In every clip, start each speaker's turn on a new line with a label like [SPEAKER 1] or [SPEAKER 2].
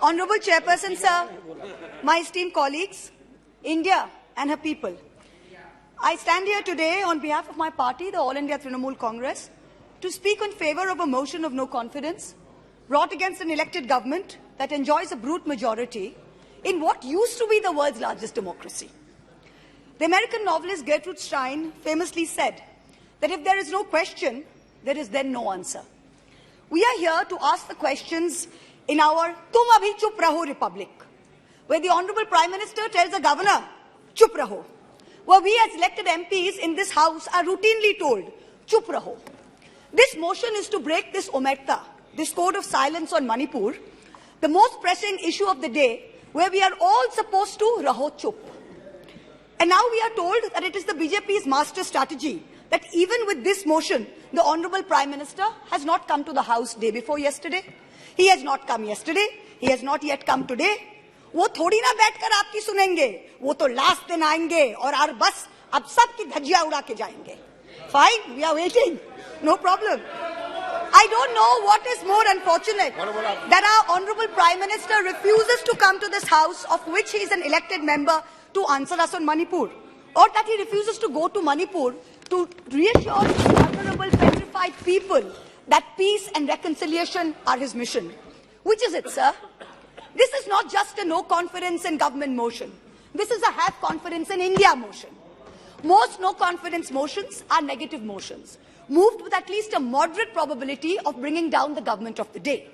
[SPEAKER 1] Honourable Chairperson, sir, my esteemed colleagues, India and her people, I stand here today on behalf of my party, the All India Trinamool Congress, to speak in favour of a motion of no confidence brought against an elected government that enjoys a brute majority in what used to be the world's largest democracy. The American novelist Gertrude Stein famously said that if there is no question, there is then no answer. We are here to ask the questions in our Tum Abhi Chup Raho Republic, where the Honourable Prime Minister tells the Governor, Chup Raho, where we as elected MPs in this House are routinely told, Chup Raho. This motion is to break this omerta, this code of silence on Manipur, the most pressing issue of the day, where we are all supposed to Raho Chup. And now we are told that it is the BJP's master strategy that even with this motion, the Honourable Prime Minister has not come to the House day before yesterday. He has not come yesterday. He has not yet come today. वो थोड़ी ना बैठकर आपकी सुनेंगे, वो तो last दिन आएंगे और बस अब सबकी धज्जियां उड़ा के जाएंगे. Fine, we are waiting. No problem. I don't know what is more unfortunate, that our Honourable Prime Minister refuses to come to this House, of which he is an elected member, to answer us on Manipur, or that he refuses to go to Manipur to reassure the vulnerable, petrified people that peace and reconciliation are his mission. Which is it, sir? This is not just a no confidence in government motion. This is a have confidence in India motion. Most no confidence motions are negative motions, moved with at least a moderate probability of bringing down the government of the day.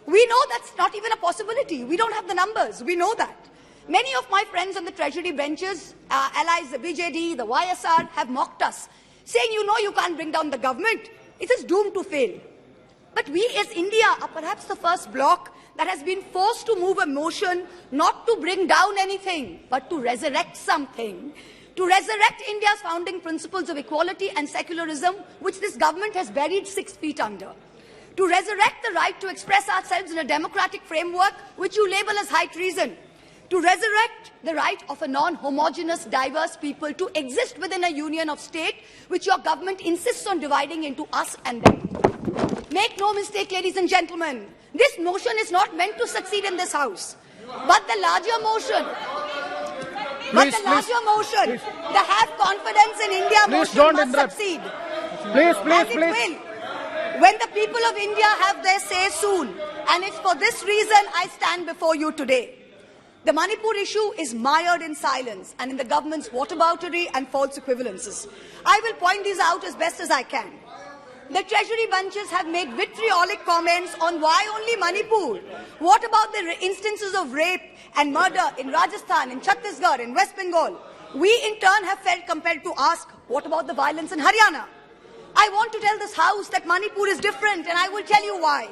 [SPEAKER 1] We know that's not even a possibility. We don't have the numbers. We know that. Many of my friends on the Treasury benches, allies, the BJD, the YSR, have mocked us, saying, you know, you can't bring down the government. It is doomed to fail. But we as India are perhaps the first bloc that has been forced to move a motion not to bring down anything, but to resurrect something. To resurrect India's founding principles of equality and secularism, which this government has buried 6 feet under. To resurrect the right to express ourselves in a democratic framework, which you label as high treason. To resurrect the right of a non-homogeneous, diverse people to exist within a union of state, which your government insists on dividing into us and them. Make no mistake, ladies and gentlemen, this motion is not meant to succeed in this House. But the larger motion, the have confidence in India motion must succeed.
[SPEAKER 2] Please.
[SPEAKER 1] Will. When the people of India have their say soon. And it's for this reason I stand before you today. The Manipur issue is mired in silence and in the government's whataboutery and false equivalences. I will point these out as best as I can. The Treasury benches have made vitriolic comments on why only Manipur. What about the instances of rape and murder in Rajasthan, in Chhattisgarh, in West Bengal? We in turn have felt compelled to ask, what about the violence in Haryana? I want to tell this House that Manipur is different, and I will tell you why.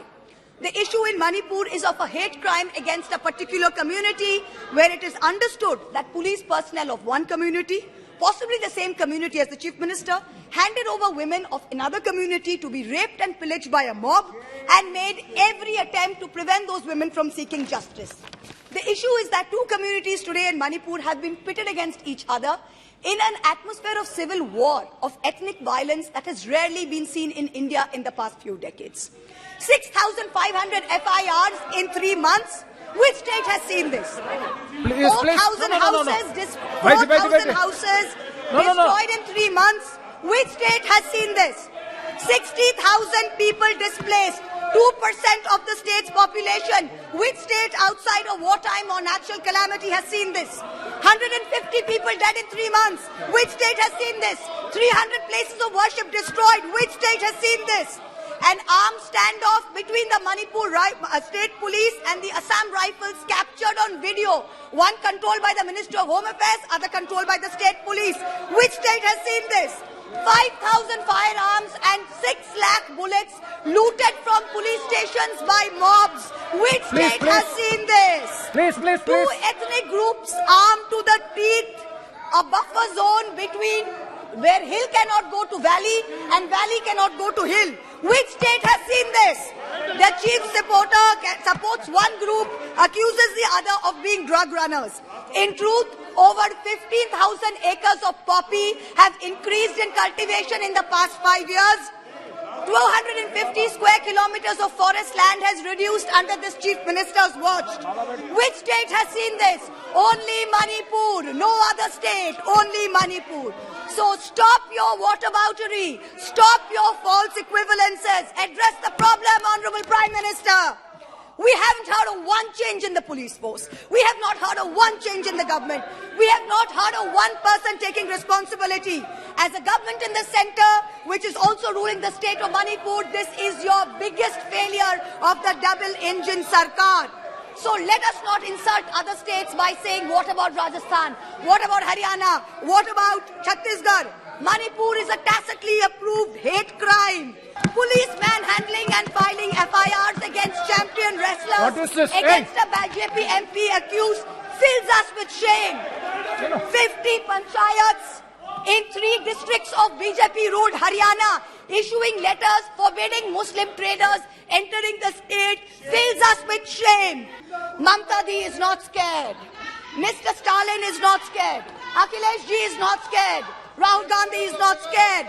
[SPEAKER 1] The issue in Manipur is of a hate crime against a particular community, where it is understood that police personnel of one community, possibly the same community as the Chief Minister, handed over women of another community to be raped and pillaged by a mob and made every attempt to prevent those women from seeking justice. The issue is that two communities today in Manipur have been pitted against each other in an atmosphere of civil war, of ethnic violence that has rarely been seen in India in the past few decades. 6,500 FIRs in 3 months. Which state has seen this? 4,000 houses destroyed in 3 months. Which state has seen this? 60,000 people displaced, 2% of the state's population. Which state outside of wartime or natural calamity has seen this? 150 people dead in 3 months. Which state has seen this? 300 places of worship destroyed. Which state has seen this? An armed standoff between the Manipur State Police and the Assam Rifles captured on video. One controlled by the Ministry of Home Affairs, other controlled by the State Police. Which state has seen this? 5,000 firearms and 6 lakh bullets looted from police stations by mobs. Which state has seen this? Two ethnic groups armed to the teeth, a buffer zone between where hill cannot go to valley and valley cannot go to hill. Which state has seen this? The chief supporter supports one group, accuses the other of being drug runners. In truth, over 15,000 acres of poppy have increased in cultivation in the past 5 years. 250 square kilometers of forest land has reduced under this chief minister's watch. Which state has seen this? Only Manipur. No other state. Only Manipur. So stop your whataboutery. Stop your false equivalences. Address the problem, Honorable Prime Minister. We haven't heard of one change in the police force. We have not heard of one change in the government. We have not heard of one person taking responsibility. As a government in the center, which is also ruling the state of Manipur, this is your biggest failure of the double-engine Sarkar. So let us not insult other states by saying, what about Rajasthan? What about Haryana? What about Chhattisgarh? Manipur is a tacitly approved hate crime. Police manhandling and filing FIRs against champion wrestlers
[SPEAKER 2] What is this?
[SPEAKER 1] against a BJP MP accused fills us with shame. 50 panchayats in 3 districts of BJP ruled Haryana issuing letters forbidding Muslim traders entering the state fills us with shame. Mamta Di is not scared. Mr. Stalin is not scared. Akhilesh Ji is not scared. Rahul Gandhi is not scared.